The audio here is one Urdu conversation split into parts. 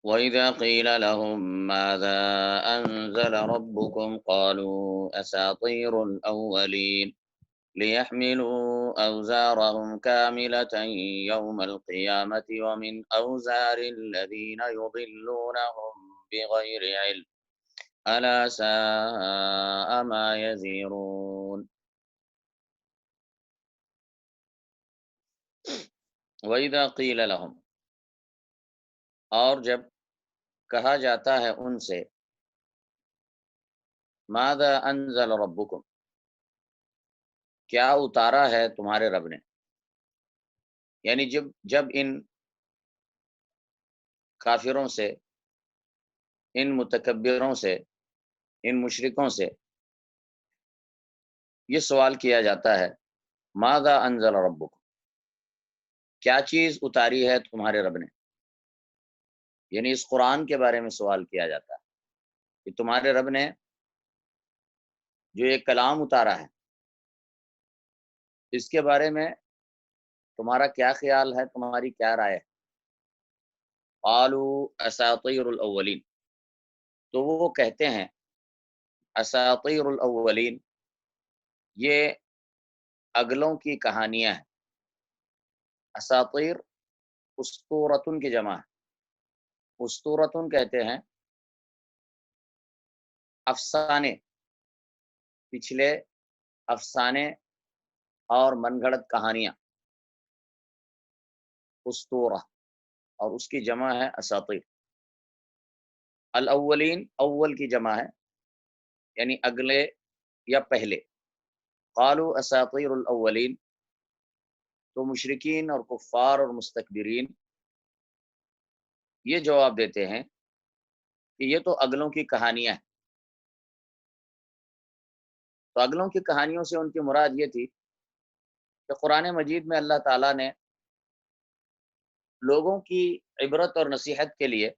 وَإِذَا قِيلَ لَهُم مَّاذَا أَنزَلَ رَبُّكُمْ قَالُوا أَسَاطِيرُ الْأَوَّلِينَ لِيَحْمِلُوا أَوْزَارَهُمْ كَامِلَةً يَوْمَ الْقِيَامَةِ وَمِنْ أَوْزَارِ الَّذِينَ يُضِلُّونَهُم بِغَيْرِ عِلْمٍ أَلَا سَاءَ مَا يَزِرُونَ۔ وَإِذَا قِيلَ لَهُمْ، اور جب کہا جاتا ہے ان سے، ماذا انزل ربکم، کیا اتارا ہے تمہارے رب نے، یعنی جب ان کافروں سے، ان متکبروں سے، ان مشرکوں سے یہ سوال کیا جاتا ہے، ماذا انزل ربکم، کیا چیز اتاری ہے تمہارے رب نے، یعنی اس قرآن کے بارے میں سوال کیا جاتا ہے کہ تمہارے رب نے جو یہ کلام اتارا ہے اس کے بارے میں تمہارا کیا خیال ہے، تمہاری کیا رائے ہے۔ قالوا اساطیر الاولین، تو وہ کہتے ہیں اساطیر الاولین، یہ اگلوں کی کہانیاں ہیں۔ اساطیر اسطورتن کی جمع ہے، اسطورتن کہتے ہیں افسانے، پچھلے افسانے اور من گھڑت کہانیاں، اسطورہ، اور اس کی جمع ہے اساطیر۔ الاولین اول کی جمع ہے، یعنی اگلے یا پہلے۔ قالوا اساطیر الاولین، تو مشرکین اور کفار اور مستکبرین یہ جواب دیتے ہیں کہ یہ تو اگلوں کی کہانیاں ہیں۔ تو اگلوں کی کہانیوں سے ان کی مراد یہ تھی کہ قرآن مجید میں اللہ تعالیٰ نے لوگوں کی عبرت اور نصیحت کے لیے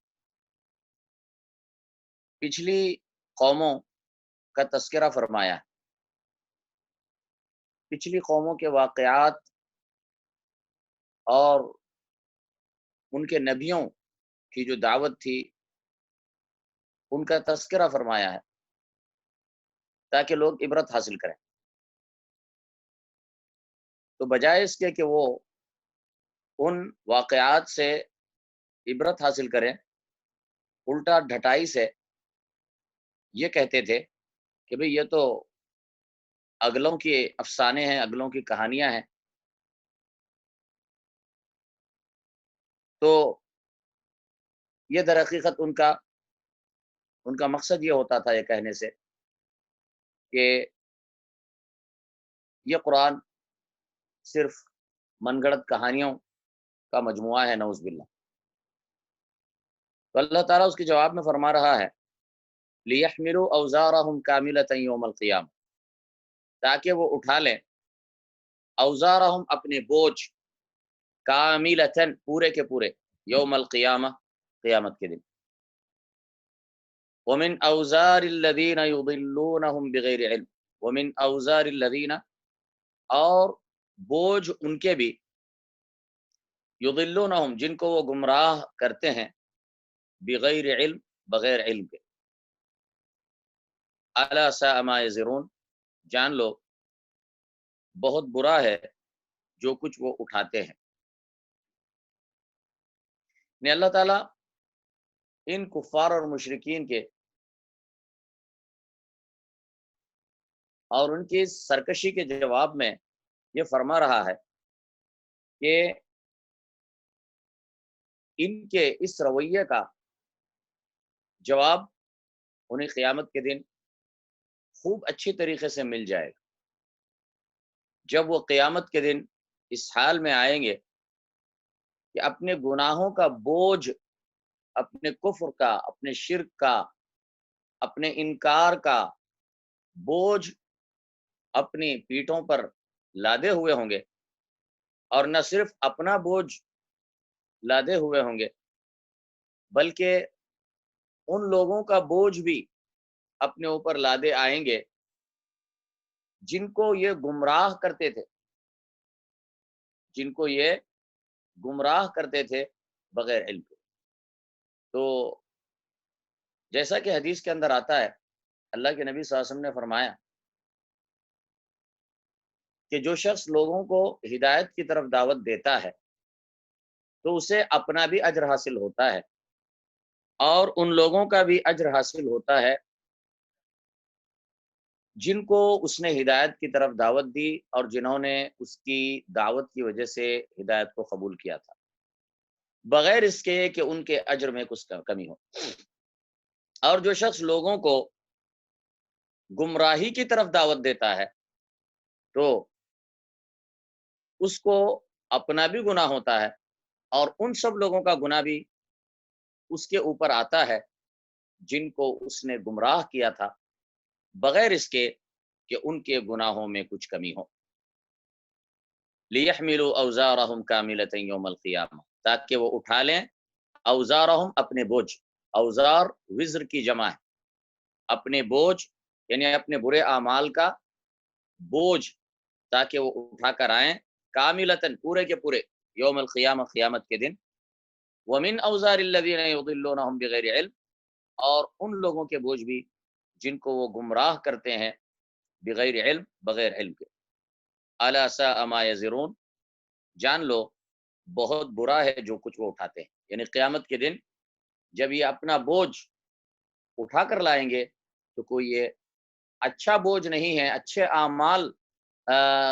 پچھلی قوموں کا تذکرہ فرمایا ہے، پچھلی قوموں کے واقعات اور ان کے نبیوں کی جو دعوت تھی ان کا تذکرہ فرمایا ہے تاکہ لوگ عبرت حاصل کریں۔ تو بجائے اس کے کہ وہ ان واقعات سے عبرت حاصل کریں، الٹا ڈھٹائی سے یہ کہتے تھے کہ بھئی یہ تو اگلوں کے افسانے ہیں، اگلوں کی کہانیاں ہیں۔ تو یہ در حقیقت ان کا مقصد یہ ہوتا تھا یہ کہنے سے کہ یہ قرآن صرف من گھڑت کہانیوں کا مجموعہ ہے، نعوذ باللہ۔ تو اللہ تعالیٰ اس کے جواب میں فرما رہا ہے لِيَحْمِلُوا أَوْزَارَهُمْ كَامِلَةً يَوْمَ الْقِيَامَةِ، تاکہ وہ اٹھا لیں اوزارہم اپنے بوجھ، کاملتاً پورے کے پورے، یوم القیامہ قیامت کے دن۔ ومن اوزار الذین یضلونہم بغیر علم، ومن اوزار الذین، اور بوجھ ان کے بھی، یضلونہم جن کو وہ گمراہ کرتے ہیں، بغیر علم بغیر علم کے۔ الا ساء ما یزرون، جان لو بہت برا ہے جو کچھ وہ اٹھاتے ہیں۔ نے اللہ تعالیٰ ان کفار اور مشرکین کے اور ان کی سرکشی کے جواب میں یہ فرما رہا ہے کہ ان کے اس رویے کا جواب انہیں قیامت کے دن خوب اچھی طریقے سے مل جائے گا۔ جب وہ قیامت کے دن اس حال میں آئیں گے کہ اپنے گناہوں کا بوجھ، اپنے کفر کا، اپنے شرک کا، اپنے انکار کا بوجھ اپنی پیٹھوں پر لادے ہوئے ہوں گے، اور نہ صرف اپنا بوجھ لادے ہوئے ہوں گے بلکہ ان لوگوں کا بوجھ بھی اپنے اوپر لادے آئیں گے جن کو یہ گمراہ کرتے تھے، جن کو یہ گمراہ کرتے تھے بغیر علم کے۔ تو جیسا کہ حدیث کے اندر آتا ہے، اللہ کے نبی صلی اللہ علیہ وسلم نے فرمایا کہ جو شخص لوگوں کو ہدایت کی طرف دعوت دیتا ہے تو اسے اپنا بھی اجر حاصل ہوتا ہے اور ان لوگوں کا بھی اجر حاصل ہوتا ہے جن کو اس نے ہدایت کی طرف دعوت دی اور جنہوں نے اس کی دعوت کی وجہ سے ہدایت کو قبول کیا تھا، بغیر اس کے کہ ان کے اجر میں کچھ کمی ہو۔ اور جو شخص لوگوں کو گمراہی کی طرف دعوت دیتا ہے تو اس کو اپنا بھی گناہ ہوتا ہے اور ان سب لوگوں کا گناہ بھی اس کے اوپر آتا ہے جن کو اس نے گمراہ کیا تھا، بغیر اس کے کہ ان کے گناہوں میں کچھ کمی ہو۔ لِيَحْمِلُوا أَوْزَارَهُمْ كَامِلَةً يَوْمَ الْقِيَامَةِ، تاکہ وہ اٹھا لیں اوزارہم اپنے بوجھ۔ اوزار وزر کی جمع ہے، اپنے بوجھ یعنی اپنے برے اعمال کا بوجھ، تاکہ وہ اٹھا کر آئیں کاملتاً پورے کے پورے، یوم القیامہ قیامت کے دن۔ ومن اوزار الذین یضلونہم بغیر علم، اور ان لوگوں کے بوجھ بھی جن کو وہ گمراہ کرتے ہیں بغیر علم، بغیر علم کے۔ الا ساء ما یزرون، جان لو بہت برا ہے جو کچھ وہ اٹھاتے ہیں، یعنی قیامت کے دن جب یہ اپنا بوجھ اٹھا کر لائیں گے تو کوئی یہ اچھا بوجھ نہیں ہے، اچھے اعمال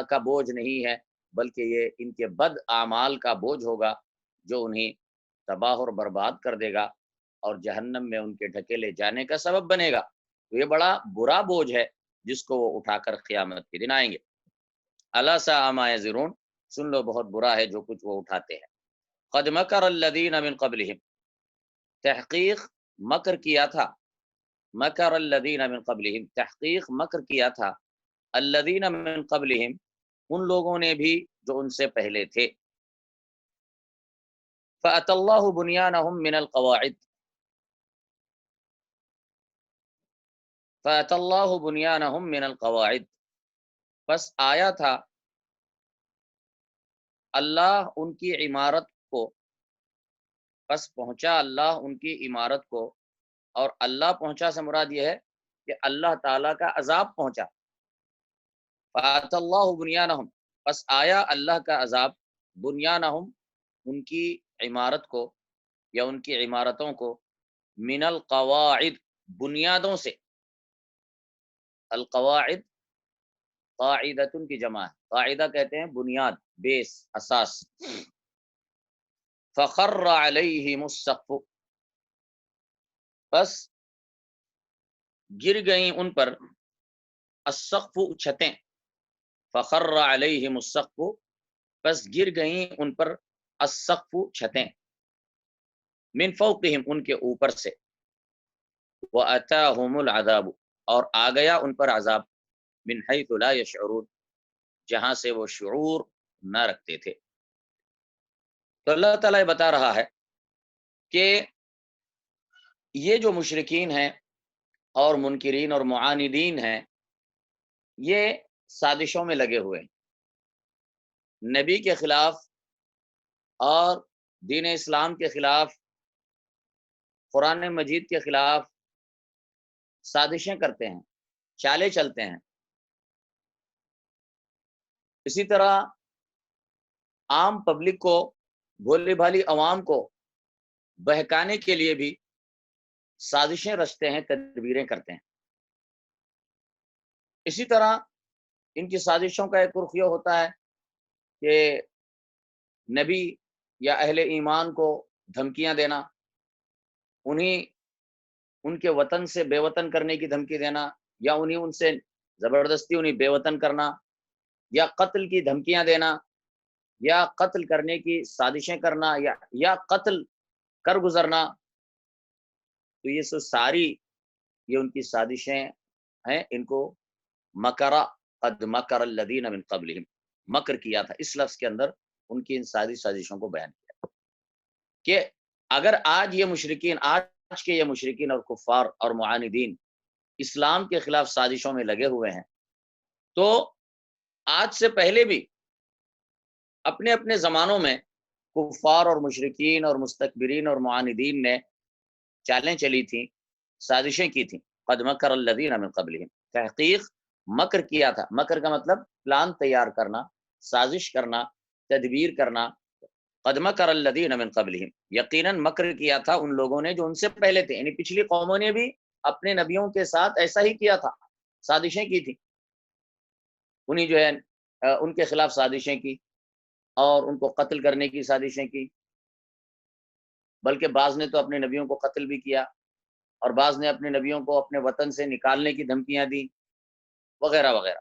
کا بوجھ نہیں ہے، بلکہ یہ ان کے بد اعمال کا بوجھ ہوگا جو انہیں تباہ اور برباد کر دے گا اور جہنم میں ان کے ڈھکیلے جانے کا سبب بنے گا۔ تو یہ بڑا برا بوجھ ہے جس کو وہ اٹھا کر قیامت کے دن آئیں گے۔ الا ساء ما یزرون، سن لو بہت برا ہے جو کچھ وہ اٹھاتے ہیں۔ قد مکر الذین من قبلہم، تحقیق مکر کیا تھا، مکر الذین من قبلہم، تحقیق مکر کیا تھا، الذین من قبلہم، ان لوگوں نے بھی جو ان سے پہلے تھے۔ فأتی اللہ بنیانہم من القواعد، فأتی اللہ بنیانہم من القواعد، پس آیا تھا اللہ ان کی عمارت کو، پس پہنچا اللہ ان کی عمارت کو، اور اللہ پہنچا سے مراد یہ ہے کہ اللہ تعالیٰ کا عذاب پہنچا۔ فأتی اللہ بنیانہم، پس آیا اللہ کا عذاب، بنیانہم ان کی عمارت کو یا ان کی عمارتوں کو، من القواعد بنیادوں سے، القواعد قاعدتن کی جمع ہے، قاعدہ کہتے ہیں بنیاد، بیس، اساس۔ فخر علیہم السقف، بس گر گئیں ان پر، السقف چھتیں، فخر علیہم السقف، بس گر گئیں ان پر، السقف چھتیں، من فوقہم ان کے اوپر سے، واتاہم العذاب، اور آ گیا ان پر عذاب، من حیث لا یشعرون، جہاں سے وہ شعور نہ رکھتے تھے۔ تو اللہ تعالیٰ یہ بتا رہا ہے کہ یہ جو مشرکین ہیں اور منکرین اور معاندین ہیں، یہ سازشوں میں لگے ہوئے ہیں، نبی کے خلاف اور دین اسلام کے خلاف، قرآن مجید کے خلاف سازشیں کرتے ہیں، چالیں چلتے ہیں۔ اسی طرح عام پبلک کو، بھولی بھالی عوام کو بہکانے کے لیے بھی سازشیں رچتے ہیں، تدبیریں کرتے ہیں۔ اسی طرح ان کی سازشوں کا ایک رخ یہ ہوتا ہے کہ نبی یا اہل ایمان کو دھمکیاں دینا، انہیں ان کے وطن سے بے وطن کرنے کی دھمکی دینا، یا ان سے زبردستی انہیں بے وطن کرنا، یا قتل کی دھمکیاں دینا، یا قتل کرنے کی سازشیں کرنا، یا قتل کر گزرنا۔ تو یہ سب ساری یہ ان کی سازشیں ہیں، ان کو مکرا، قد مکر الذین من قبلہم، مکر کیا تھا، اس لفظ کے اندر ان کی ان ساری سازشوں کو بیان کیا کہ اگر آج کے یہ مشرکین اور کفار اور معاندین اسلام کے خلاف سازشوں میں لگے ہوئے ہیں، تو آج سے پہلے بھی اپنے اپنے زمانوں میں کفار اور مشرکین اور مستکبرین اور معاندین نے چالیں چلی تھیں، سازشیں کی تھیں. قد مکر الذین من قبلہم، تحقیق مکر کیا تھا. مکر کا مطلب پلان تیار کرنا، سازش کرنا، تدبیر کرنا. قد مکر الذین من قبلہم، یقیناً مکر کیا تھا ان لوگوں نے جو ان سے پہلے تھے، یعنی پچھلی قوموں نے بھی اپنے نبیوں کے ساتھ ایسا ہی کیا تھا، سازشیں کی تھی. انہیں جو ہے ان کے خلاف سازشیں کی اور ان کو قتل کرنے کی سازشیں کی. بلکہ بعض نے تو اپنے نبیوں کو قتل بھی کیا، اور بعض نے اپنے نبیوں کو اپنے وطن سے نکالنے کی دھمکیاں دی، وغیرہ وغیرہ.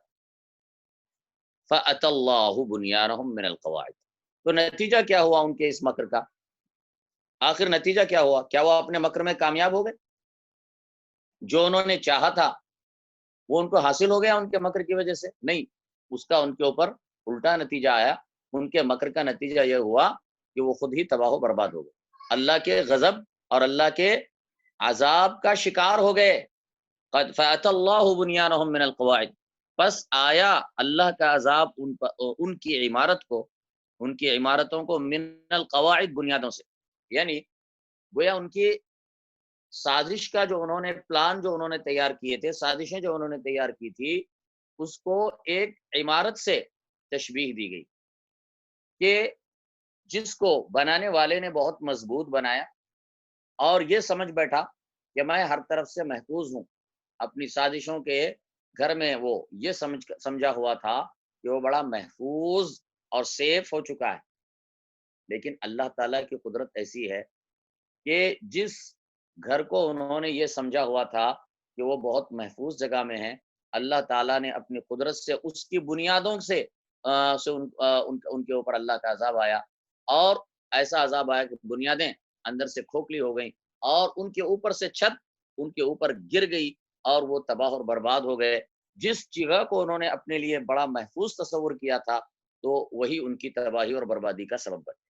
فَأَتَى اللَّهُ بُنْيَانَهُمْ مِنَ الْقَوَاعِدِ، تو نتیجہ کیا ہوا ان کے اس مکر کا؟ آخر نتیجہ کیا ہوا؟ کیا وہ اپنے مکر میں کامیاب ہو گئے؟ جو انہوں نے چاہا تھا وہ ان کو حاصل ہو گیا ان کے مکر کی وجہ سے؟ نہیں، اس کا ان کے اوپر الٹا نتیجہ آیا. ان کے مکر کا نتیجہ یہ ہوا کہ وہ خود ہی تباہ و برباد ہو گئے، اللہ کے غضب اور اللہ کے عذاب کا شکار ہو گئے. قد فَأَتَى اللَّهُ بُنْيَانَهُمْ مِنَ الْقَوَاعِدِ، پس آیا اللہ کا عذاب ان کی عمارت کو، ان کی عمارتوں کو، من القواعد، بنیادوں سے. یعنی گویا ان کی سازش کا جو انہوں نے پلان جو انہوں نے تیار کیے تھے، سازشیں جو انہوں نے تیار کی تھی، اس کو ایک عمارت سے تشبیہ دی گئی کہ جس کو بنانے والے نے بہت مضبوط بنایا اور یہ سمجھ بیٹھا کہ میں ہر طرف سے محفوظ ہوں. اپنی سازشوں کے گھر میں وہ یہ سمجھا ہوا تھا کہ وہ بڑا محفوظ اور سیف ہو چکا ہے. لیکن اللہ تعالیٰ کی قدرت ایسی ہے کہ جس گھر کو انہوں نے یہ سمجھا ہوا تھا کہ وہ بہت محفوظ جگہ میں ہے، اللہ تعالیٰ نے اپنی قدرت سے اس کی بنیادوں سے ان کے اوپر اللہ کا عذاب آیا، اور ایسا عذاب آیا کہ بنیادیں اندر سے کھوکھلی ہو گئیں، اور ان کے اوپر سے چھت ان کے اوپر گر گئی، اور وہ تباہ اور برباد ہو گئے. جس جگہ کو انہوں نے اپنے لیے بڑا محفوظ تصور کیا تھا، تو وہی ان کی تباہی اور بربادی کا سبب بنے.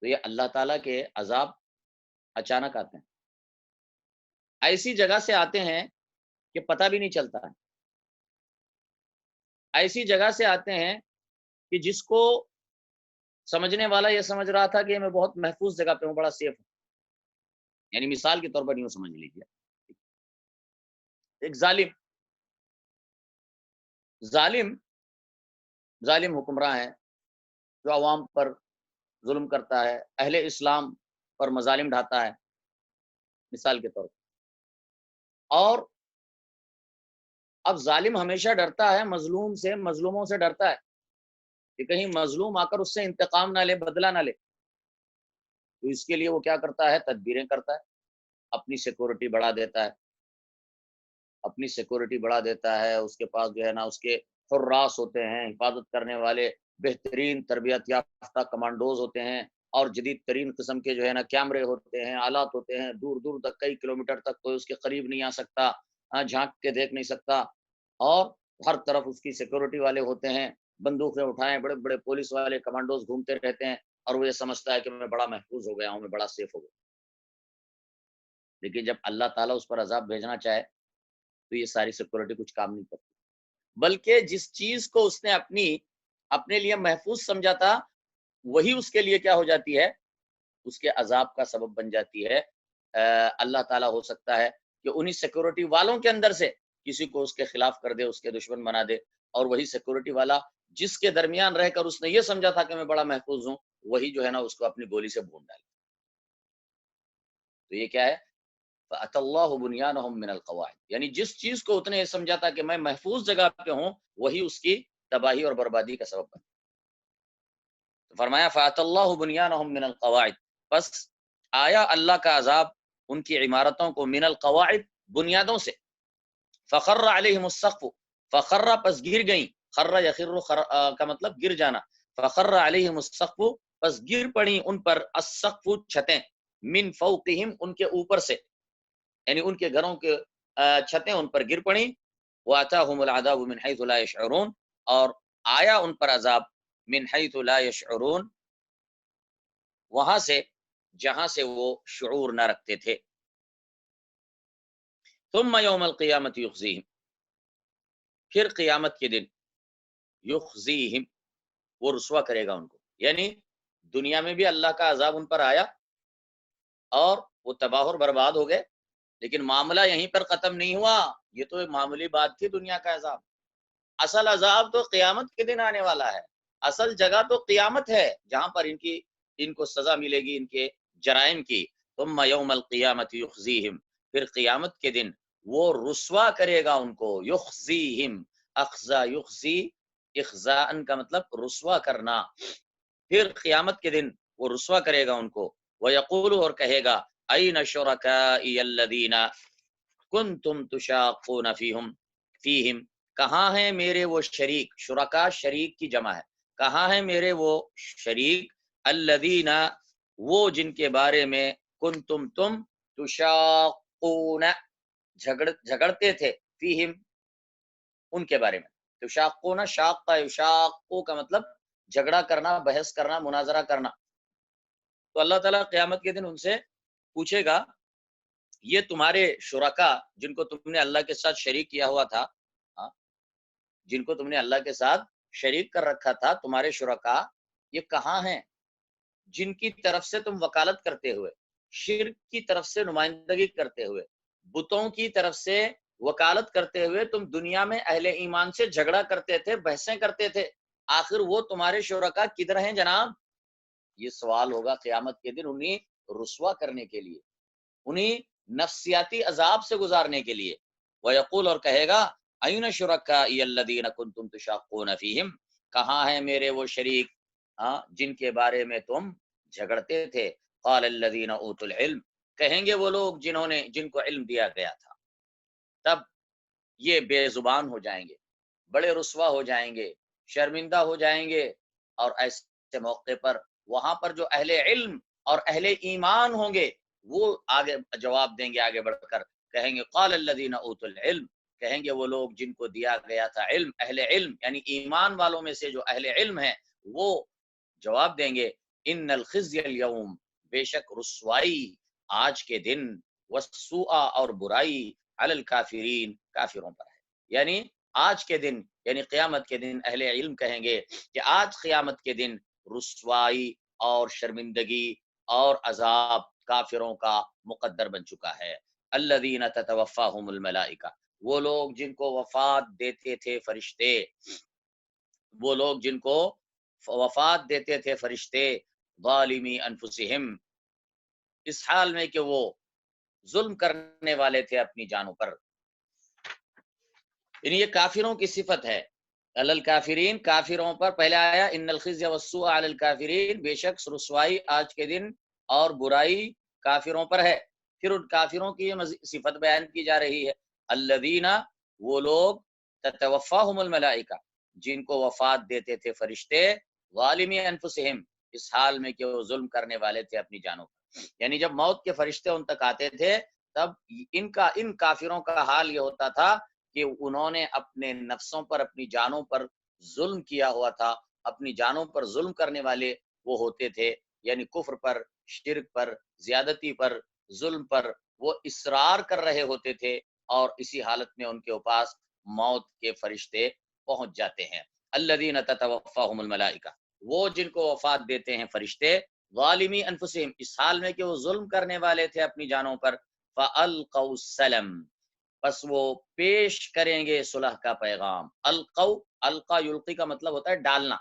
تو یہ اللہ تعالیٰ کے عذاب اچانک آتے ہیں، ایسی جگہ سے آتے ہیں کہ پتہ بھی نہیں چلتا ہے. ایسی جگہ سے آتے ہیں کہ جس کو سمجھنے والا یہ سمجھ رہا تھا کہ میں بہت محفوظ جگہ پہ ہوں، بڑا سیف ہوں. یعنی مثال کے طور پر یوں سمجھ لیجیے، ایک ظالم ظالم حکمراں ہے جو عوام پر ظلم کرتا ہے، اہل اسلام پر مظالم ڈھاتا ہے، مثال کے طور پر. اور اب ظالم ہمیشہ ڈرتا ہے مظلوم سے، مظلوموں سے ڈرتا ہے کہ کہیں مظلوم آ کر اس سے انتقام نہ لے، بدلہ نہ لے. تو اس کے لیے وہ کیا کرتا ہے؟ تدبیریں کرتا ہے، اپنی سیکورٹی بڑھا دیتا ہے، اپنی سیکورٹی بڑھا دیتا ہے. اس کے پاس جو ہے نا اس کے حراس ہوتے ہیں، حفاظت کرنے والے بہترین تربیت یافتہ کمانڈوز ہوتے ہیں، اور جدید ترین قسم کے جو ہے نا کیمرے ہوتے ہیں، آلات ہوتے ہیں، دور دور تک کئی کلومیٹر تک کوئی اس کے قریب نہیں آ سکتا، جھانک کے دیکھ نہیں سکتا. اور ہر طرف اس کی سیکورٹی والے ہوتے ہیں، بندوقیں اٹھائیں، بڑے بڑے پولیس والے کمانڈوز گھومتے رہتے ہیں، اور وہ یہ سمجھتا ہے کہ میں بڑا محفوظ ہو گیا ہوں، میں بڑا سیف ہو گیا. لیکن جب اللہ تعالیٰ اس پر عذاب بھیجنا چاہے تو یہ ساری سیکورٹی کچھ کام نہیں کرتی، بلکہ جس چیز کو اس نے اپنے لیے محفوظ سمجھا تھا، وہی اس کے لیے کیا ہو جاتی ہے؟ اس کے عذاب کا سبب بن جاتی ہے. اللہ تعالیٰ ہو سکتا ہے کہ انہی سیکورٹی والوں کے اندر سے کسی کو اس کے خلاف کر دے، اس کے دشمن بنا دے، اور وہی سیکورٹی والا جس کے درمیان رہ کر اس نے یہ سمجھا تھا کہ میں بڑا محفوظ ہوں، وہی جو ہے نا اس کو اپنی گولی سے بھون ڈالے. تو یہ کیا ہے؟ فَأَتَى اللَّهُ بُنْيَانَهُمْ مِنَ الْقَوَاعِدِ، یعنی جس چیز کو اتنے یہ سمجھا تھا کہ میں محفوظ جگہ پہ ہوں، وہی اس کی تباہی اور بربادی کا سبب بنا. تو فرمایا فَأَتَى اللَّهُ بُنْيَانَهُمْ مِنَ الْقَوَاعِدِ، پس آیا اللہ کا عذاب ان کی عمارتوں کو، من القواعد، بنیادوں سے. فَخَرَّ عَلَيْهِمُ السَّقْفُ، فَخَرَّ پس گر گئیں، خر یخر کا مطلب گر جانا. فَخَرَّ عَلَيْهِمُ السَّقْفُ پس گر پڑیں ان پر، السقف چھتیں، من فوقہم ان کے اوپر سے، یعنی ان کے گھروں کے چھتیں ان پر گر پڑیں. وَأَتَاهُمُ الْعَذَابُ مِنْ حَيْثُ لَا يَشْعُرُونَ، اور آیا ان پر عذاب من حیث لا یشعرون، وہاں سے جہاں سے وہ شعور نہ رکھتے تھے. ثم یوم القیامت یخزیہم، پھر قیامت کے دن، یخزیہم وہ رسوا کرے گا ان کو. یعنی دنیا میں بھی اللہ کا عذاب ان پر آیا، اور وہ تباہ اور برباد ہو گئے. لیکن معاملہ یہیں پر ختم نہیں ہوا. یہ تو ایک معمولی بات تھی دنیا کا عذاب. اصل عذاب تو قیامت کے دن آنے والا ہے. اصل جگہ تو قیامت ہے جہاں پر ان کو سزا ملے گی ان کے جرائم کی. ثم یوم القیامت یخزیہم، پھر قیامت کے دن وہ رسوا کرے گا ان کو. یخزیہم، اخزا یخزی، اخزاءن کا مطلب رسوا کرنا. پھر قیامت کے دن وہ رسوا کرے گا ان کو. وَيَقُولُ، اور کہے گا، أَيْنَ شُرَكَائِيَ الَّذِينَ كُنْتُمْ تُشَاقُّونَ فِيهِمْ، کہاں ہیں میرے وہ شریک. شرکا شریک کی جمع ہے. کہاں ہیں میرے وہ شریک، الذین، وہ جن کے بارے میں کنتم تم تشاقون جھگڑتے تھے، فیہم ان کے بارے میں. تشاقون، شاق کا یشاقو کا مطلب جھگڑا کرنا، بحث کرنا، مناظرہ کرنا. تو اللہ تعالیٰ قیامت کے دن ان سے پوچھے گا، یہ تمہارے شرکا جن کو تم نے اللہ کے ساتھ شریک کیا ہوا تھا، جن کو تم نے اللہ کے ساتھ شریک کر رکھا تھا، تمہارے شرکا یہ کہاں ہیں جن کی طرف سے تم وکالت کرتے ہوئے، شرک کی طرف سے نمائندگی کرتے ہوئے، بتوں کی طرف سے وکالت کرتے ہوئے تم دنیا میں اہل ایمان سے جھگڑا کرتے تھے، بحثیں کرتے تھے، آخر وہ تمہارے شرکا کدھر ہیں جناب؟ یہ سوال ہوگا قیامت کے دن انہیں رسوا کرنے کے لیے، انہیں نفسیاتی عذاب سے گزارنے کے لیے. وَيَقُولُ، اور کہے گا، أَيْنَ شُرَكَائِيَ الَّذِينَ كُنْتُمْ تُشَاقُّونَ فِيهِمْ، کہاں ہیں میرے وہ شریک جن کے بارے میں تم جھگڑتے تھے. قَالَ الَّذِينَ أُوتُوا الْعِلْمَ، کہیں گے وہ لوگ جن کو علم دیا گیا تھا. تب یہ بے زبان ہو جائیں گے، بڑے رسوا ہو جائیں گے، شرمندہ ہو جائیں گے. اور ایسے موقع پر وہاں پر جو اہل علم اور اہل ایمان ہوں گے وہ آگے جواب دیں گے، آگے بڑھ کر کہیں گے، قال الذین اوتوا العلم، کہیں گے وہ لوگ جن کو دیا گیا تھا علم، اہل علم یعنی ایمان والوں میں سے جو اہل علم ہیں، وہ جواب دیں گے، ان الخزي اليوم، بے شک رسوائی آج کے دن، والسوء اور برائی، علی الکافرین، کافروں پر ہے. یعنی آج کے دن، یعنی قیامت کے دن اہل علم کہیں گے کہ آج قیامت کے دن رسوائی اور شرمندگی اور عذاب کافروں کا مقدر بن چکا ہے. الذین تتوفاہم الملائکہ، وہ لوگ جن کو وفات دیتے تھے فرشتے، وہ لوگ جن کو وفات دیتے تھے فرشتے، ظالمی انفسہم، اس حال میں کہ وہ ظلم کرنے والے تھے اپنی جانوں پر. یعنی یہ کافروں کی صفت ہے. علی الکافرین، کافروں پر پہلے آیا ان الخزي والسوء علی الکافرین، بے شک رسوائی آج کے دن اور برائی کافروں پر ہے. پھر ان کافروں کی یہ صفت بیان کی جا رہی ہے، الذین، وہ لوگ، تتوفاہم الملائکہ، جن کو وفات دیتے تھے فرشتے، ظالمی انفسہم، اس حال میں کہ وہ ظلم کرنے والے تھے اپنی جانوں پر. یعنی جب موت کے فرشتے ان تک آتے تھے تب ان کافروں کا حال یہ ہوتا تھا کہ انہوں نے اپنے نفسوں پر، اپنی جانوں پر ظلم کیا ہوا تھا. اپنی جانوں پر ظلم کرنے والے وہ ہوتے تھے، یعنی کفر پر، شرک پر، زیادتی پر، ظلم پر وہ اصرار کر رہے ہوتے تھے. اور اسی حالت میں ان کے پاس موت کے فرشتے پہنچ جاتے ہیں. الذین تتوفاہم الملائکہ، وہ جن کو وفات دیتے ہیں فرشتے، ظالمی انفسہم، اس حال میں کہ وہ ظلم کرنے والے تھے اپنی جانوں پر. فَأَلْقَوْا السَّلَمَ، پس وہ پیش کریں گے صلح کا پیغام. القا یلقی کا مطلب ہوتا ہے ڈالنا،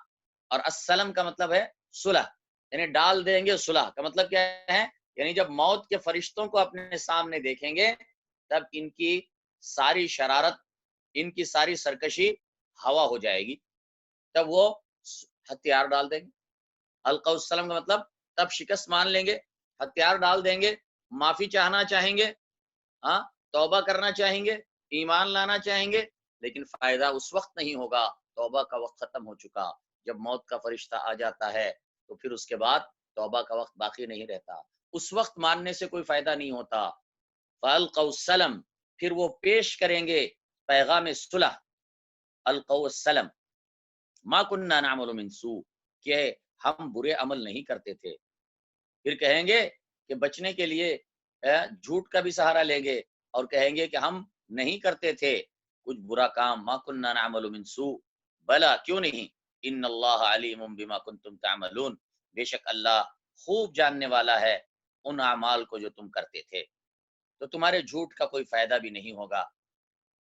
اور السلم کا مطلب ہے صلح، یعنی ڈال دیں گے. صلح کا مطلب کیا ہے؟ یعنی جب موت کے فرشتوں کو اپنے سامنے دیکھیں گے تب ان کی ساری شرارت، ان کی ساری سرکشی ہوا ہو جائے گی، تب وہ ہتھیار ڈال دیں گے. القوا السلم کا مطلب تب شکست مان لیں گے، ہتھیار ڈال دیں گے، معافی چاہنا چاہیں گے، توبہ کرنا چاہیں گے، ایمان لانا چاہیں گے، لیکن فائدہ اس وقت نہیں ہوگا. توبہ کا وقت ختم ہو چکا. جب موت کا فرشتہ آ جاتا ہے تو پھر اس کے بعد توبہ کا وقت باقی نہیں رہتا، اس وقت ماننے سے کوئی فائدہ نہیں ہوتا. فَأَلْقَوْا السَّلَمَ، پھر وہ پیش کریں گے پیغام صلح. القوا السلم، ما كنا نعمل من سوء، کہ ہم برے عمل نہیں کرتے تھے. پھر کہیں گے کہ بچنے کے لیے جھوٹ کا بھی سہارا لیں گے اور کہیں گے کہ ہم نہیں کرتے تھے کچھ برا کام. ما كنا نعمل من سوء، بلا، کیوں نہیں، ان اللہ علیم بما کنتم تعملون، بے شک اللہ خوب جاننے والا ہے ان اعمال کو جو تم کرتے تھے، تو تمہارے جھوٹ کا کوئی فائدہ بھی نہیں ہوگا،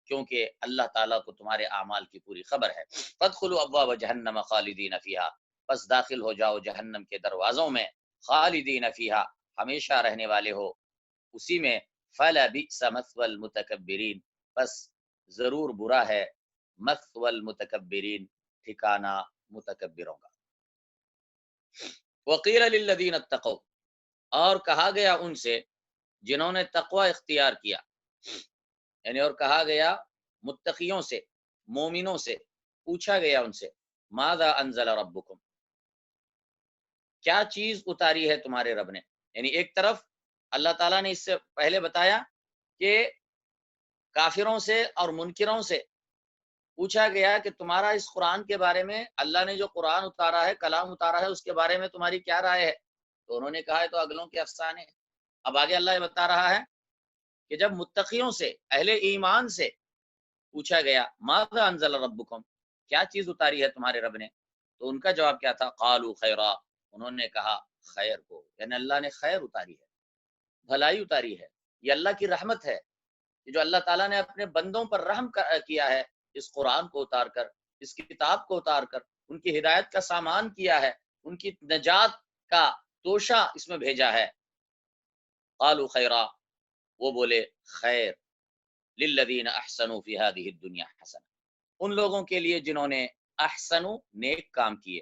کیونکہ اللہ تعالیٰ کو تمہارے اعمال کی پوری خبر ہے۔ فادخلوا ابواب جہنم خالدین فیہا، بس داخل ہو جاؤ جہنم کے دروازوں میں، خالدین فیہا، ہمیشہ رہنے والے ہو اسی میں، فلبئس مثوى المتکبرین، بس ضرور برا ہے مثوى المتکبرین، ٹھکانہ متکبروں کا۔ وقیل للذین اتقوا، اور کہا گیا ان سے جنہوں نے تقوی اختیار کیا، یعنی اور کہا گیا متقیوں سے، مومنوں سے، پوچھا گیا ان سے ماذا انزل ربکم، کیا چیز اتاری ہے تمہارے رب نے۔ یعنی ایک طرف اللہ تعالیٰ نے اس سے پہلے بتایا کہ کافروں سے اور منکروں سے پوچھا گیا کہ تمہارا اس قرآن کے بارے میں، اللہ نے جو قرآن اتارا ہے، کلام اتارا ہے، اس کے بارے میں تمہاری کیا رائے ہے؟ تو انہوں نے کہا ہے تو اگلوں کے افسانے ہیں۔ اب آگے اللہ یہ بتا رہا ہے کہ جب متقیوں سے، اہل ایمان سے پوچھا گیا ماذا انزل ربکم، کیا چیز اتاری ہے تمہارے رب نے، تو ان کا جواب کیا تھا؟ قالوا خیرا، انہوں نے کہا خیر کو، یعنی اللہ نے خیر اتاری ہے، بھلائی اتاری ہے، یہ اللہ کی رحمت ہے کہ جو اللہ تعالیٰ نے اپنے بندوں پر رحم کیا ہے، اس قرآن کو اتار کر، اس کتاب کو اتار کر ان کی ہدایت کا سامان کیا ہے، ان کی نجات کا توشہ اس میں بھیجا ہے۔ قالوا خیرا، وہ بولے خیر، للذین احسنوا فی ہذہ الدنیا حسنہ، ان لوگوں کے لیے جنہوں نے احسنوا، نیک کام کیے،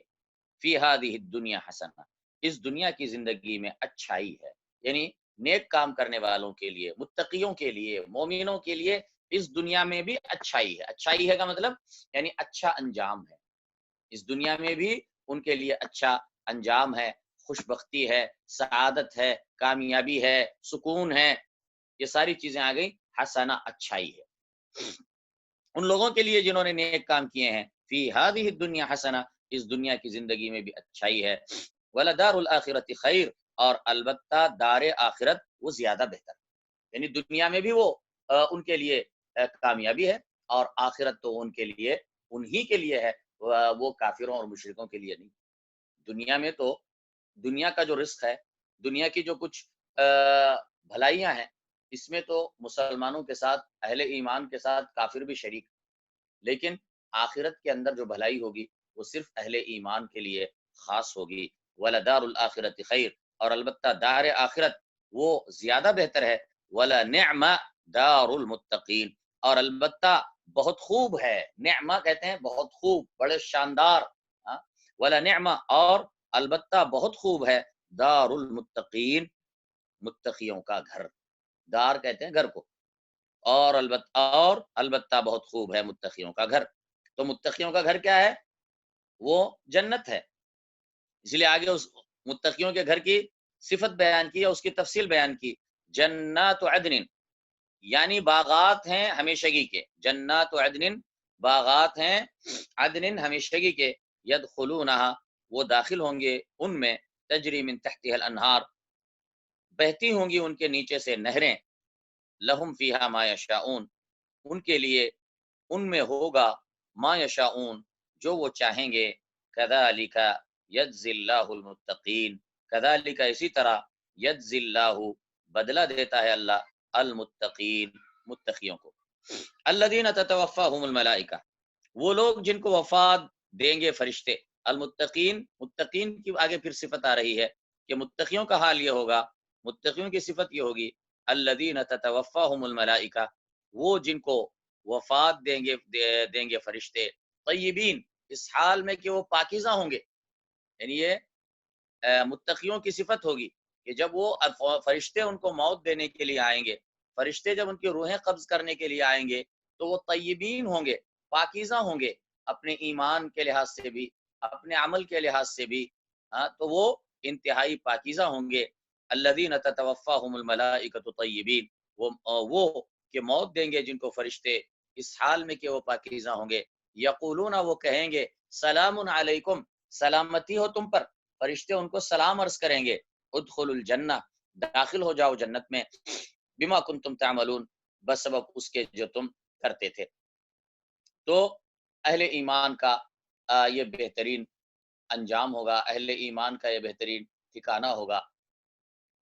فی ہذہ الدنیا حسنہ، اس دنیا کی زندگی میں اچھائی ہے، یعنی نیک کام کرنے والوں کے لیے، متقیوں کے لیے، مومنوں کے لیے اس دنیا میں بھی اچھائی ہے۔ اچھائی ہے کا مطلب یعنی اچھا انجام ہے، اس دنیا میں بھی ان کے لیے اچھا انجام ہے، خوش بختی ہے، سعادت ہے، کامیابی ہے، سکون ہے، یہ ساری چیزیں آ گئی، حسنہ اچھائی ہے ان لوگوں کے لیے جنہوں نے نیک کام کیے ہیں، فی ہذہ الدنیا حسنہ، اس دنیا کی زندگی میں بھی اچھائی ہے، ولدار الآخرۃ خیر، اور البتہ دار آخرت وہ زیادہ بہتر، یعنی دنیا میں بھی وہ ان کے لیے کامیابی ہے، اور آخرت تو ان کے لیے، انہی کے لیے ہے، وہ کافروں اور مشرکوں کے لیے نہیں۔ دنیا میں تو دنیا کا جو رزق ہے، دنیا کی جو کچھ بھلائیاں ہیں، اس میں تو مسلمانوں کے ساتھ، اہل ایمان کے ساتھ کافر بھی شریک، لیکن آخرت کے اندر جو بھلائی ہوگی وہ صرف اہل ایمان کے لیے خاص ہوگی۔ وَلَدَارُ الْآخِرَةِ خیر، اور البتہ دار آخرت وہ زیادہ بہتر ہے، وَلَنِعْمَ دَارُ الْمُتَّقِينَ، اور البتہ بہت خوب ہے، نعمہ کہتے ہیں بہت خوب، بڑے شاندار، وَلَنِعْمَ، اور البتہ بہت خوب ہے، دار المتقین، متقیوں کا گھر، دار کہتے ہیں گھر کو، اور البتہ بہت خوب ہے متقیوں کا گھر۔ تو متقیوں کا گھر کیا ہے؟ وہ جنت ہے، اس لیے آگے اس متقیوں کے گھر کی صفت بیان کی، اس کی تفصیل بیان کی، جنات عدن، یعنی باغات ہیں ہمیشگی کے، جنات عدن، باغات ہیں عدن ہمیشگی کے، یدخلونہا، وہ داخل ہوں گے ان میں، تجری من تحتها الانہار، بہتی ہوں گی ان کے نیچے سے نہریں، لہم فیہا ما یشاؤون، ان کے لیے ان میں ہوگا ما یشاؤون، جو وہ چاہیں گے، کذالک یجزی اللہ المتقین، کذالک اسی طرح، یجزی اللہ بدلہ دیتا ہے اللہ، المتقین متقیوں کو، الذین تتوفاہم الملائکہ، وہ لوگ جن کو وفات دیں گے فرشتے، المتقین، متقین کی آگے پھر صفت آ رہی ہے کہ متقیوں کا حال یہ ہوگا، متقیوں کی صفت یہ ہوگی، الذین تتوفاہم الملائکہ، وہ جن کو وفات دیں گے فرشتے، طیبین، اس حال میں کہ وہ پاکیزہ ہوں گے، یعنی یہ متقیوں کی صفت ہوگی کہ جب وہ فرشتے ان کو موت دینے کے لیے آئیں گے، فرشتے جب ان کی روحیں قبض کرنے کے لیے آئیں گے تو وہ طیبین ہوں گے، پاکیزہ ہوں گے، اپنے ایمان کے لحاظ سے بھی، اپنے عمل کے لحاظ سے بھی، تو وہ انتہائی پاکیزہ ہوں گے، الذین تتوفاہم الملائکۃ طیبین، وہ کہ موت دیں گے جن کو فرشتے اس حال میں کہ وہ پاکیزہ ہوں گے، یقولون، وہ کہیں گے، سلام علیکم، سلامتی ہو تم پر، فرشتے ان کو سلام عرض کریں گے، ادخلوا الجنہ، داخل ہو جاؤ جنت میں، بما کنتم تعملون، بسبب اس کے جو تم کرتے تھے۔ تو اہل ایمان کا یہ بہترین انجام ہوگا، اہل ایمان کا یہ بہترین ٹھکانہ ہوگا،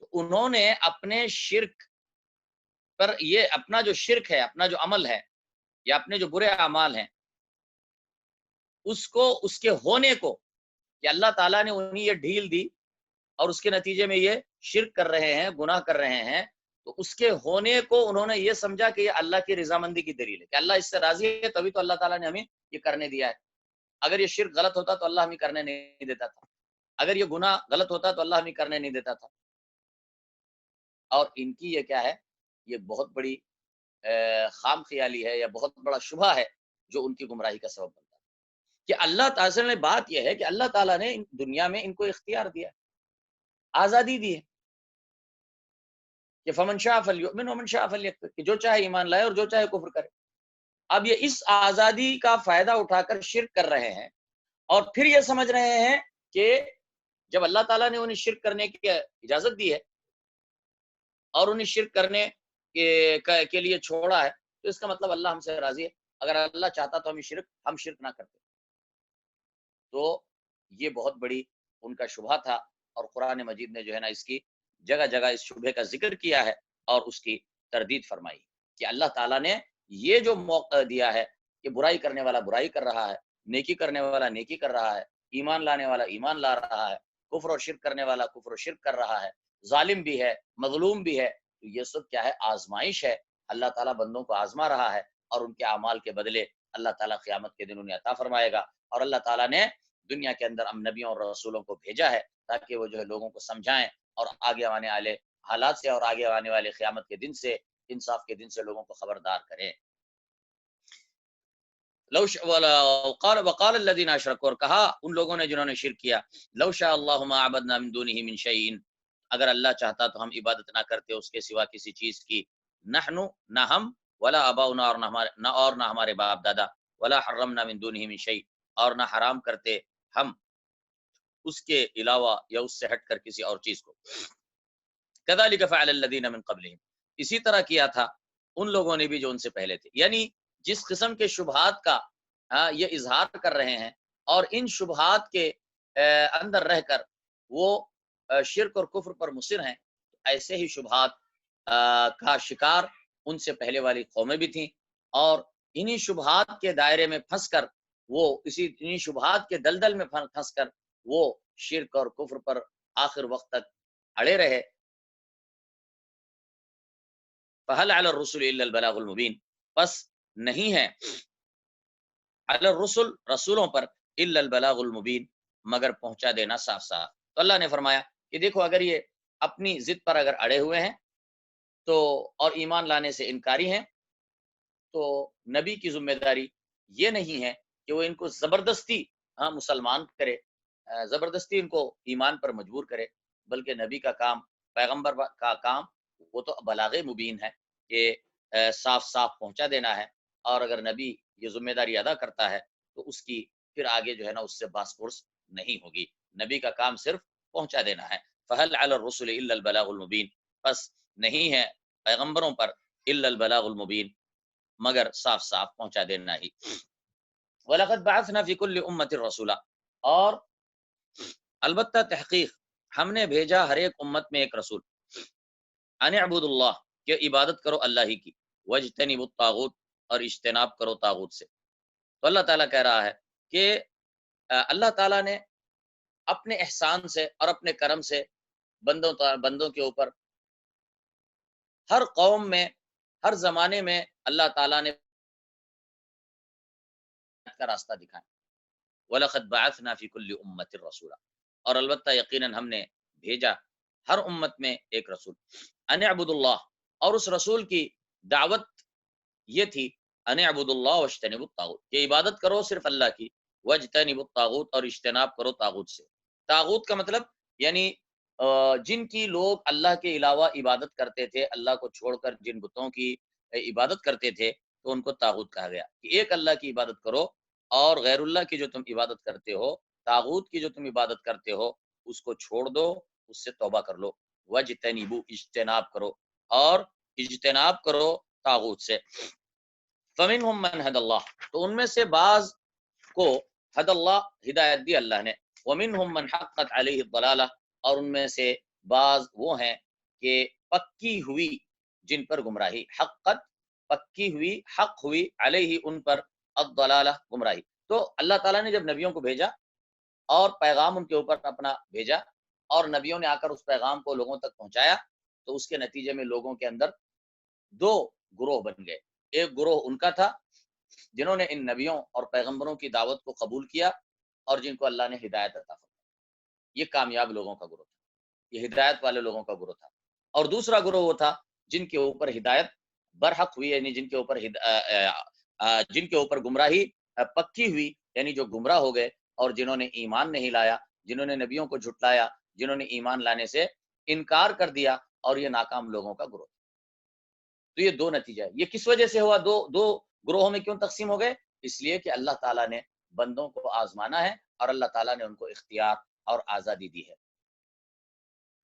تو انہوں نے اپنے شرک پر، یہ اپنا جو شرک ہے، اپنا جو عمل ہے یا اپنے جو برے اعمال ہیں، اس کو، اس کے ہونے کو، کہ اللہ تعالیٰ نے انہیں یہ ڈھیل دی اور اس کے نتیجے میں یہ شرک کر رہے ہیں، گناہ کر رہے ہیں، تو اس کے ہونے کو انہوں نے یہ سمجھا کہ یہ اللہ کی رضامندی کی دلیل ہے، کہ اللہ اس سے راضی ہے تبھی تو اللہ تعالیٰ نے ہمیں یہ کرنے دیا ہے۔ اگر یہ شرک غلط ہوتا تو اللہ ہمیں کرنے نہیں دیتا تھا، اگر یہ گناہ غلط ہوتا تو اللہ ہمیں کرنے نہیں دیتا تھا۔ اور ان کی یہ کیا ہے، یہ بہت بڑی خام خیالی ہے یا بہت بڑا شبہ ہے جو ان کی گمراہی کا سبب بنتا ہے، کہ اللہ تعالیٰ نے، بات یہ ہے کہ اللہ تعالیٰ نے دنیا میں ان کو اختیار دیا ہے، آزادی دی ہے کہ فمن شاء فلیؤمن ومن شاء فلیکفر، کہ جو چاہے ایمان لائے اور جو چاہے کفر کرے۔ اب یہ اس آزادی کا فائدہ اٹھا کر شرک کر رہے ہیں، اور پھر یہ سمجھ رہے ہیں کہ جب اللہ تعالیٰ نے انہیں شرک کرنے کی اجازت دی ہے اور انہیں شرک کرنے کے لیے چھوڑا ہے، تو اس کا مطلب اللہ ہم سے راضی ہے، اگر اللہ چاہتا تو ہم شرک نہ کرتے۔ تو یہ بہت بڑی ان کا شبہ تھا، اور قرآن مجید نے جو ہے نا اس کی جگہ جگہ اس شبہ کا ذکر کیا ہے اور اس کی تردید فرمائی کہ اللہ تعالیٰ نے یہ جو موقع دیا ہے کہ برائی کرنے والا برائی کر رہا ہے، نیکی کرنے والا نیکی کر رہا ہے، ایمان لانے والا ایمان لا رہا ہے، کفر و شرک کرنے والا کفر و شرک کر رہا ہے، ظالم بھی ہے، مظلوم بھی ہے، تو یہ سب کیا ہے، آزمائش ہے۔ اللہ تعالیٰ بندوں کو آزما رہا ہے اور ان کے اعمال کے بدلے اللہ تعالیٰ قیامت کے دن انہیں عطا فرمائے گا۔ اور اللہ تعالیٰ نے دنیا کے اندر ہم نبیوں اور رسولوں کو بھیجا ہے تاکہ وہ جو ہے لوگوں کو سمجھائیں اور آگے آنے والے حالات سے اور آگے آنے والے قیامت کے دن سے، انصاف کے دن سے لوگوں کو خبردار کریں۔ وقال الذين اشركوا، اور کہا ان لوگوں نے جنہوں نے شرک کیا، لو شاء الله ما عبدنا من دونه من شيء، اگر اللہ چاہتا تو ہم عبادت نہ کرتے اس کے سوا کسی چیز کی، نحن، نہ ہم، ولا آباؤنا، اور نہ ہمارے باپ دادا، ولا حرمنا من دونه من شيء، اور نہ حرام کرتے ہم اس کے علاوہ یا اس سے ہٹ کر کسی اور چیز کو۔ كذلك فعل الذين من قبلهم، اسی طرح کیا تھا ان لوگوں نے بھی جو ان سے پہلے تھے، یعنی جس قسم کے شبہات کا یہ اظہار کر رہے ہیں اور ان شبہات کے اندر رہ کر وہ شرک اور کفر پر مصر ہیں، ایسے ہی شبہات کا شکار ان سے پہلے والی قومیں بھی تھیں، اور انہی شبہات کے دائرے میں پھنس کر وہ انہی شبہات کے دلدل میں پھنس کر وہ شرک اور کفر پر آخر وقت تک اڑے رہے۔ فَهَلْ عَلَى الرُّسُلِ إِلَّا الْبَلَاغُ الْمُبِينُ، بس نہیں ہے علی الرسل، رسولوں پر، الا البلاغ المبین، مگر پہنچا دینا صاف صاف۔ تو اللہ نے فرمایا کہ دیکھو اگر یہ اپنی ضد پر اگر اڑے ہوئے ہیں تو، اور ایمان لانے سے انکاری ہیں، تو نبی کی ذمہ داری یہ نہیں ہے کہ وہ ان کو زبردستی مسلمان کرے، زبردستی ان کو ایمان پر مجبور کرے، بلکہ نبی کا کام، پیغمبر کا کام، وہ تو بلاغ مبین ہے کہ صاف صاف پہنچا دینا ہے، اور اگر نبی یہ ذمہ داری ادا کرتا ہے تو اس کی پھر آگے جو ہے نا اس سے باس پرس نہیں ہوگی، نبی کا کام صرف پہنچا دینا ہے۔ فَهَلْ عَلَى الرُّسُلِ إِلَّا الْبَلَاغُ الْمُبِينُ، بس نہیں ہے پیغمبروں پر إِلَّا الْبَلَاغُ الْمُبِينُ، مگر صاف صاف پہنچا دینا ہی۔ وَلَقَدْ بَعَثْنَا فِي كُلِّ أُمَّةٍ رَسُولًا، اور البتہ تحقیق ہم نے بھیجا ہر ایک امت میں ایک رسول، ان اعبدوا اللہ، کہ عبادت کرو اللہ ہی کی، واجتنبوا الطاغوت، اور اجتناب کرو طاغوت سے۔ تو اللہ تعالیٰ کہہ رہا ہے کہ اللہ تعالیٰ نے اپنے احسان سے اور اپنے کرم سے بندوں کے اوپر ہر قوم میں، ہر زمانے میں اللہ تعالیٰ نے کا راستہ دکھایا۔ وَلَقَدْ بَعَثْنَا فِي كُلِّ أُمَّةٍ رَسُولًا، اور البتہ یقیناً ہم نے بھیجا ہر امت میں ایک رسول، ان اعبدوا اللہ، اور اس رسول کی دعوت یہ تھی، ان اعبدوا اللہ واجتنبوا الطاغوت، کہ عبادت کرو صرف اللہ کی، واجتنبوا الطاغوت، اور اجتناب کرو طاغوت سے۔ طاغوت کا مطلب یعنی جن کی لوگ اللہ کے علاوہ عبادت کرتے تھے، اللہ کو چھوڑ کر جن بتوں کی عبادت کرتے تھے، تو ان کو طاغوت کہا گیا کہ ایک اللہ کی عبادت کرو، اور غیر اللہ کی جو تم عبادت کرتے ہو، طاغوت کی جو تم عبادت کرتے ہو، اس کو چھوڑ دو، اس سے توبہ کر لو۔ واجتنبوا، اجتناب کرو، اور اجتناب کرو طاغوت سے۔ فمنہم من ہدی اللہ، تو ان میں سے بعض کو ہدی اللہ، ہدایت دی اللہ نے، ومنہم من حقت علیہ الضلالہ، اور ان میں سے بعض وہ ہیں کہ پکی ہوئی جن پر گمراہی، حقت پکی ہوئی، حق ہوئی، علیہ ان پر، الضلالہ گمراہی۔ تو اللہ تعالیٰ نے جب نبیوں کو بھیجا اور پیغام ان کے اوپر اپنا بھیجا اور نبیوں نے آ کر اس پیغام کو لوگوں تک پہنچایا، تو اس کے نتیجے میں لوگوں کے اندر دو گروہ بن گئے۔ ایک گروہ ان کا تھا جنہوں نے ان نبیوں اور پیغمبروں کی دعوت کو قبول کیا اور جن کو اللہ نے ہدایت عطا فرمائی، یہ کامیاب لوگوں کا گروہ تھا، یہ ہدایت والے لوگوں کا گروہ تھا۔ اور دوسرا گروہ وہ تھا جن کے اوپر ہدایت برحق ہوئی، یعنی جن کے اوپر گمراہی پکی ہوئی، یعنی جو گمراہ ہو گئے اور جنہوں نے ایمان نہیں لایا، جنہوں نے نبیوں کو جھٹلایا، جنہوں نے ایمان لانے سے انکار کر دیا، اور یہ ناکام لوگوں کا گروہ۔ تو یہ دو نتیجہ ہے۔ یہ کس وجہ سے ہوا؟ دو گروہوں میں کیوں تقسیم ہو گئے؟ اس لیے کہ اللہ تعالیٰ نے بندوں کو آزمانا ہے اور اللہ تعالیٰ نے ان کو اختیار اور آزادی دی ہے۔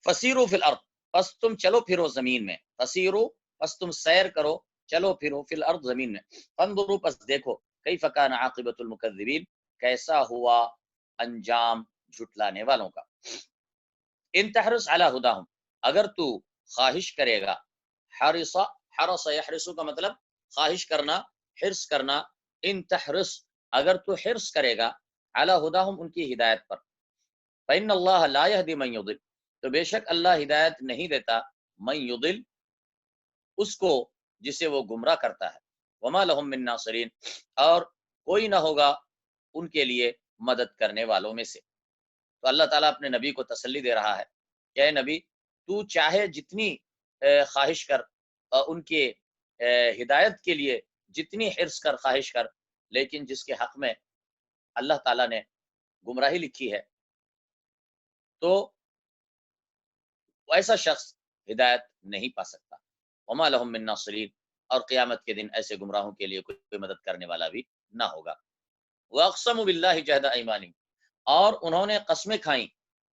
فسیرو فی الارض، پس تم چلو پھرو زمین میں، فسیرو پس تم سیر کرو، چلو پھرو، فی الارض زمین میں، فانظروا پس دیکھو، کیف کان عاقبۃ المکذبین، کیسا ہوا انجام جھٹلانے والوں کا۔ ان تحرص علی ہداہم، اگر تو خواہش کرے گا، حرص یحرص کا مطلب خواہش کرنا، حرص کرنا، ان تحرص اگر تو حرص کرے گا، علی ہداہم ان کی ہدایت پر، فإن اللہ لا یہدی من یضل، تو بے شک اللہ ہدایت نہیں دیتا من یضل اس کو جسے وہ گمراہ کرتا ہے، وما لہم من ناصرین، اور کوئی نہ ہوگا ان کے لیے مدد کرنے والوں میں سے۔ تو اللہ تعالیٰ اپنے نبی کو تسلی دے رہا ہے کہ اے نبی، تو چاہے جتنی خواہش کر ان کے ہدایت کے لیے، جتنی حرص کر، خواہش کر، لیکن جس کے حق میں اللہ تعالیٰ نے گمراہی لکھی ہے، تو ایسا شخص ہدایت نہیں پا سکتا۔ وما لہم من ناصرین، اور قیامت کے دن ایسے گمراہوں کے لیے کوئی مدد کرنے والا بھی نہ ہوگا۔ وَأَقْسَمُوا بِاللَّهِ جَهْدَ أَيْمَانِهِمْ، اور انہوں نے قسمیں کھائیں،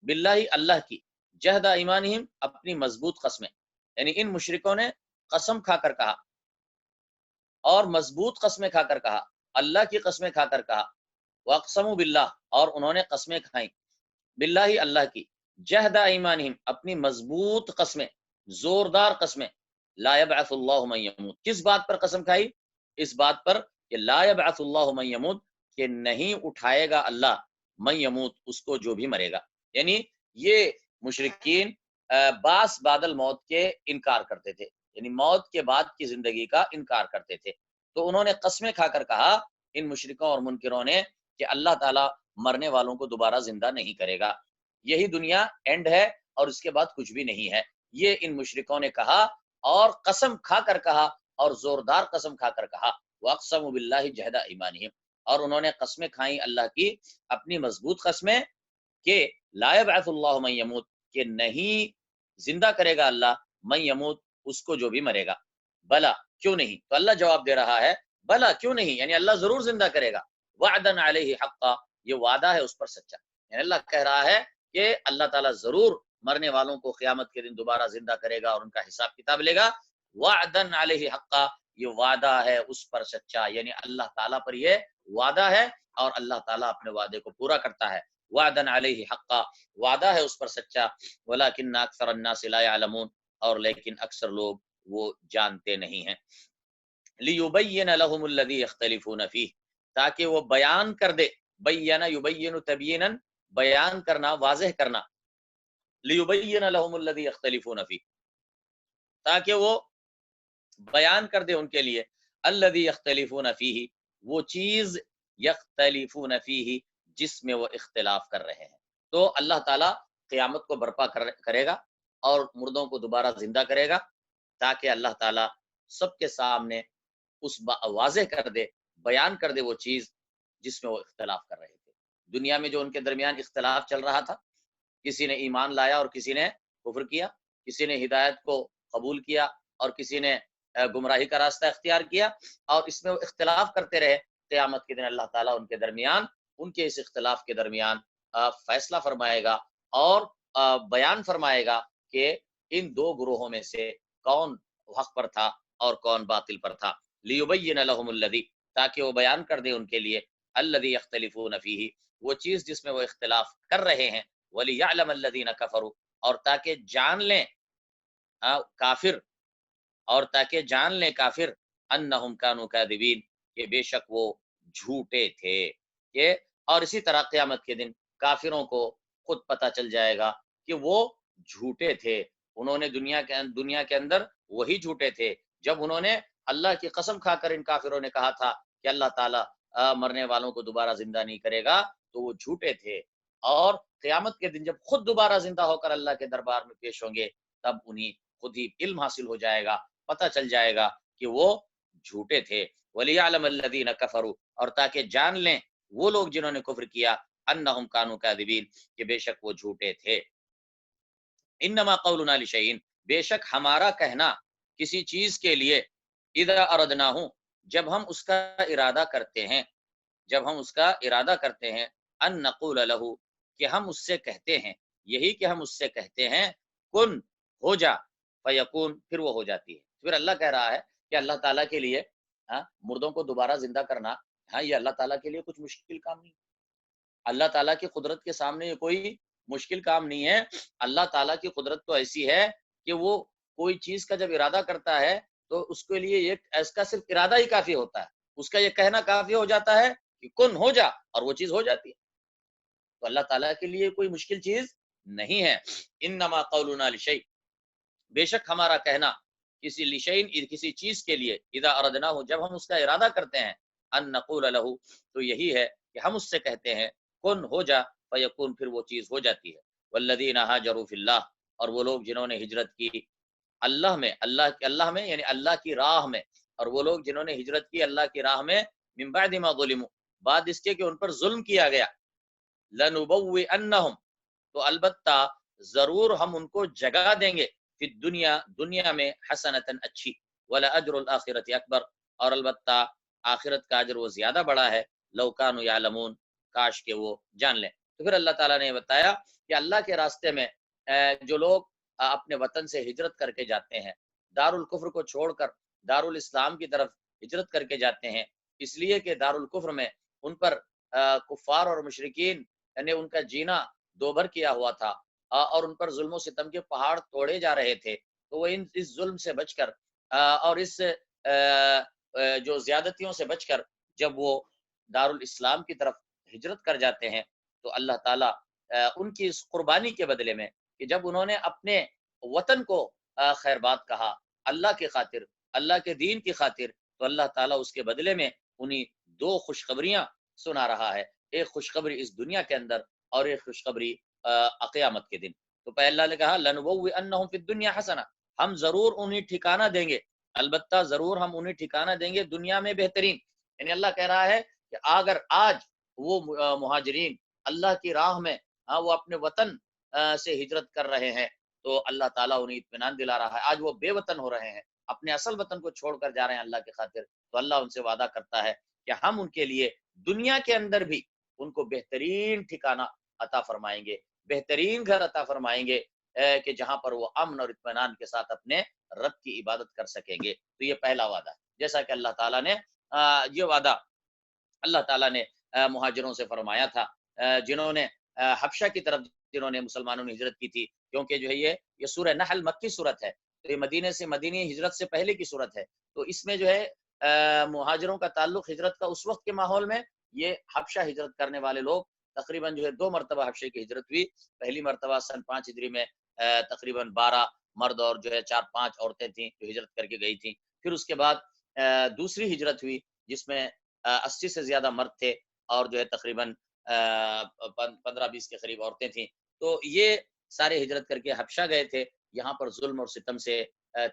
باللہ اللہ کی، جہد ایمانہم اپنی مضبوط قسمیں، یعنی ان مشرکوں نے قسم کھا کر کہا اور مضبوط قسمیں کھا کر کہا، اللہ کی قسمیں کھا کر کہا، وَأَقْسَمُوا بِاللَّهِ، اور انہوں نے قسمیں کھائیں، باللہ اللہ کی، جہد ایمانہم اپنی مضبوط قسمیں، زوردار قسمیں، لا یبعث اللہ من یموت، کس بات پر قسم کھائی؟ اس بات پر کہ لا یبعث اللہ من یموت، کہ نہیں اٹھائے گا اللہ من یموت اس کو جو بھی مرے گا۔ یعنی یہ مشرکین باس بعد الموت کے انکار کرتے تھے، یعنی موت کے بعد کی زندگی کا انکار کرتے تھے۔ تو انہوں نے قسمیں کھا کر کہا، ان مشرکوں اور منکروں نے، کہ اللہ تعالیٰ مرنے والوں کو دوبارہ زندہ نہیں کرے گا، یہی دنیا اینڈ ہے اور اس کے بعد کچھ بھی نہیں ہے، یہ ان مشرکوں نے کہا اور قسم کھا کر کہا، اور زوردار قسم کھا کر کہا، وَأَقْسَمُوا بِاللَّهِ جَهْدَ أَيْمَانِهِمْ، اور انہوں نے قسمیں کھائیں اللہ کی، اپنی مضبوط قسمیں، کہ لا يبعث اللہ من یموت، کہ نہیں زندہ کرے گا اللہ من یموت اس کو جو بھی مرے گا، بلا کیوں نہیں، تو اللہ جواب دے رہا ہے بلا کیوں نہیں، یعنی اللہ ضرور زندہ کرے گا، وعدن علیہ حقا، یہ وعدہ ہے اس پر سچا، یعنی اللہ کہہ رہا ہے کہ اللہ تعالیٰ ضرور مرنے والوں کو قیامت کے دن دوبارہ زندہ کرے گا اور ان کا حساب کتاب لے گا، وعدن علیہ حقا، یہ وعدہ ہے اس پر سچا، یعنی اللہ تعالیٰ پر یہ وعدہ ہے اور اللہ تعالیٰ اپنے وعدے کو پورا کرتا ہے، وعدن علیہ حقا، وعدہ ہے اس پر سچا، ولکن اکثر الناس لا يعلمون، اور لیکن اکثر لوگ وہ جانتے نہیں ہیں، لیبین لهم الذی یختلفون فیہ، تاکہ وہ بیان کر دے، بیان یبین تبیینا، بیان کرنا، واضح کرنا، لیبین لهم الذی یختلفون فیہ، تاکہ وہ بیان کر دے ان کے لیے، الذی یختلفون فیہ، وہ چیز، یختلفون فیہ جس میں وہ اختلاف کر رہے ہیں۔ تو اللہ تعالیٰ قیامت کو برپا کرے گا اور مردوں کو دوبارہ زندہ کرے گا، تاکہ اللہ تعالیٰ سب کے سامنے اس واضح کر دے، بیان کر دے وہ چیز جس میں وہ اختلاف کر رہے تھے۔ دنیا میں جو ان کے درمیان اختلاف چل رہا تھا، کسی نے ایمان لایا اور کسی نے کفر کیا، کسی نے ہدایت کو قبول کیا اور کسی نے گمراہی کا راستہ اختیار کیا، اور اس میں وہ اختلاف کرتے رہے، قیامت کے دن اللہ تعالیٰ ان کے درمیان، ان کے اس اختلاف کے درمیان فیصلہ فرمائے گا اور بیان فرمائے گا کہ ان دو گروہوں میں سے کون حق پر تھا اور کون باطل پر تھا، لیبین لهم الذی، تاکہ وہ بیان کر دے ان کے لیے، الذی یختلفون فیہ، وہ چیز جس میں وہ اختلاف کر رہے ہیں، ولیعلم الذین کفروا، اور تاکہ جان لیں کافر، اور تاکہ جان لیں کافر انہم کانوا کاذبین کہ بے شک وہ جھوٹے تھے کہ، اور اسی طرح قیامت کے دن کافروں کو خود پتہ چل جائے گا کہ وہ جھوٹے تھے، انہوں نے دنیا کے اندر وہی جھوٹے تھے جب انہوں نے اللہ کی قسم کھا کر ان کافروں نے کہا تھا کہ اللہ تعالیٰ مرنے والوں کو دوبارہ زندہ نہیں کرے گا، تو وہ جھوٹے تھے، اور قیامت کے دن جب خود دوبارہ زندہ ہو کر اللہ کے دربار میں پیش ہوں گے تب انہیں خود ہی علم حاصل ہو جائے گا، پتہ چل جائے گا کہ وہ جھوٹے تھے۔ وَلِيَعْلَمَ الَّذِينَ كَفَرُوا، اور تاکہ جان لیں وہ لوگ جنہوں نے کفر کیا، انہم کانوا کاذبین کہ بے شک وہ جھوٹے تھے۔ انما قولنا لشیء، بے شک ہمارا کہنا کسی چیز کے لیے، اذا اردناہ، جب ہم اس کا ارادہ کرتے ہیں، جب ہم اس کا ارادہ کرتے ہیں، ان نقول لہ، کہ ہم اس سے کہتے ہیں، یہی کہ ہم اس سے کہتے ہیں کن، ہو جا، فیکون، پھر وہ ہو جاتی ہے۔ پھر اللہ کہہ رہا ہے کہ اللہ تعالیٰ کے لیے مردوں کو دوبارہ زندہ کرنا، یہ اللہ تعالیٰ کے لیے کچھ مشکل کام نہیں، اللہ تعالیٰ کی قدرت کے سامنے یہ کوئی مشکل کام نہیں ہے۔ اللہ تعالیٰ کی قدرت تو ایسی ہے کہ وہ کوئی چیز کا جب ارادہ کرتا ہے تو اس کے لیے اس کا صرف ارادہ ہی کافی ہوتا ہے، اس کا یہ کہنا کافی ہو جاتا ہے کہ کن، ہو جا، اور وہ چیز ہو جاتی ہے۔ تو اللہ تعالیٰ کے لیے کوئی مشکل چیز نہیں ہے۔ انما قولنا لشیء، بے شک ہمارا کہنا کسی لشیء، کسی چیز کے لیے، اذا اردناہ، جب ہم اس کا ارادہ کرتے ہیں، ان نقول لہ، تو یہی ہے کہ ہم اس سے کہتے ہیں کن، ہو جا، فیکون، پھر وہ چیز ہو جاتی ہے۔ والذین ہاجروا فی اللہ، اور وہ لوگ جنہوں نے ہجرت کی اللہ میں، اللہ میں یعنی اللہ کی راہ میں، اور وہ لوگ جنہوں نے ہجرت کی اللہ کی راہ میں، من بعد ما ظلموا، بعد اس کے کہ ان پر ظلم کیا گیا، لنبوئنہم، تو البتہ ضرور ہم ان کو جگہ دیں گے، فی دنیا، دنیا میں، حسنتاً، اچھی، ولاجر الاخرۃ اکبر، اور البتہ آخرت کا اجر وہ زیادہ بڑا ہے، لو کانوا یعلمون، کاش کہ وہ جان لیں۔ تو پھر اللہ تعالیٰ نے بتایا کہ اللہ کے راستے میں جو لوگ اپنے وطن سے ہجرت کر کے جاتے ہیں، دار الکفر کو چھوڑ کر دار الاسلام کی طرف ہجرت کر کے جاتے ہیں، اس لیے کہ دار الکفر میں ان پر کفار اور مشرکین نے ان کا جینا دوبھر کیا ہوا تھا، اور ان پر ظلم و ستم کے پہاڑ توڑے جا رہے تھے، تو وہ اس ظلم سے بچ کر اور اس جو زیادتیوں سے بچ کر جب وہ دار الاسلام کی طرف ہجرت کر جاتے ہیں، تو اللہ تعالیٰ ان کی اس قربانی کے بدلے میں کہ جب انہوں نے اپنے وطن کو خیر بات کہا اللہ کی خاطر، اللہ کے دین کی خاطر، تو اللہ تعالیٰ اس کے بدلے میں انہیں دو خوشخبریاں سنا رہا ہے، ایک خوشخبری اس دنیا کے اندر اور ایک خوشخبری قیامت کے دن۔ تو پہلے اللہ نے کہا لنبوئنہم فی الدنیا حسنہ، ہم ضرور انہیں ٹھکانہ دیں گے، البتہ ضرور ہم انہیں ٹھکانہ دیں گے دنیا میں بہترین، یعنی اللہ کہہ رہا ہے کہ اگر آج وہ مہاجرین اللہ کی راہ میں وہ اپنے وطن سے ہجرت کر رہے ہیں، تو اللہ تعالیٰ انہیں اطمینان دلا رہا ہے، آج وہ بے وطن ہو رہے ہیں، اپنے اصل وطن کو چھوڑ کر جا رہے ہیں اللہ کی خاطر، تو اللہ ان سے وعدہ کرتا ہے کہ ہم ان کے لیے دنیا کے اندر بھی ان کو بہترین ٹھکانہ عطا فرمائیں گے، بہترین گھر عطا فرمائیں گے، کہ جہاں پر وہ امن اور اطمینان کے ساتھ اپنے رب کی عبادت کر سکیں گے۔ تو یہ پہلا وعدہ ہے، جیسا کہ اللہ تعالیٰ نے یہ وعدہ اللہ تعالیٰ نے مہاجروں سے فرمایا تھا، جنہوں نے حبشہ کی طرف جنہوں نے مسلمانوں نے ہجرت کی تھی، کیونکہ جو ہے یہ سورہ نحل مکی صورت ہے، تو یہ مدینی ہجرت سے پہلے کی صورت ہے، تو اس میں جو ہے مہاجروں کا تعلق ہجرت کا اس وقت کے ماحول میں، یہ حبشہ ہجرت کرنے والے لوگ تقریباً جو ہے 2 مرتبہ حبشے کی ہجرت ہوئی، پہلی مرتبہ سن 5 ہجری میں تقریباً 12 مرد اور جو ہے 4-5 عورتیں تھیں جو ہجرت کر کے گئی تھیں، پھر اس کے بعد دوسری ہجرت ہوئی جس میں 80 سے زیادہ مرد تھے اور جو ہے تقریباً 15-20 کے قریب عورتیں تھیں، تو یہ سارے ہجرت کر کے حبشہ گئے تھے، یہاں پر ظلم اور ستم سے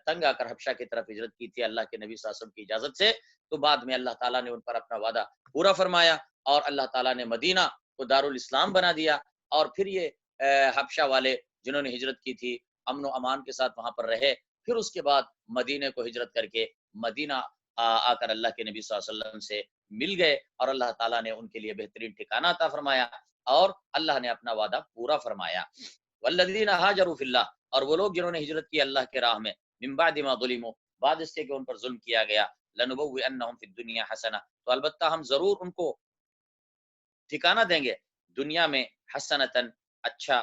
تنگ آ کر حبشہ کی طرف ہجرت کی تھی اللہ کے نبی صلی اللہ علیہ وسلم کی اجازت سے، تو بعد میں اللہ تعالیٰ نے ان پر اپنا وعدہ پورا فرمایا اور اللہ تعالیٰ نے مدینہ کو دارالاسلام بنا دیا، اور پھر یہ حبشہ والے جنہوں نے ہجرت کی تھی امن و امان کے ساتھ وہاں پر رہے، پھر اس کے بعد مدینے کو ہجرت کر کے مدینہ آ کر اللہ کے نبی صلی اللہ علیہ وسلم سے مل گئے، اور اللہ تعالیٰ نے ان کے لیے بہترین ٹھکانہ عطا فرمایا اور اللہ نے اپنا وعدہ پورا فرمایا۔ والذین ہاجروا فی اللہ، اور وہ لوگ جنہوں نے ہجرت کی اللہ کے راہ میں، من بعد ما ظلموا، بعد اس کے کہ ان پر ظلم کیا گیا، لنبوئنہم فی الدنیا حسنہ، تو البتہ ہم ضرور ان کو ٹھکانہ دیں گے دنیا میں، حسنتاً، اچھا،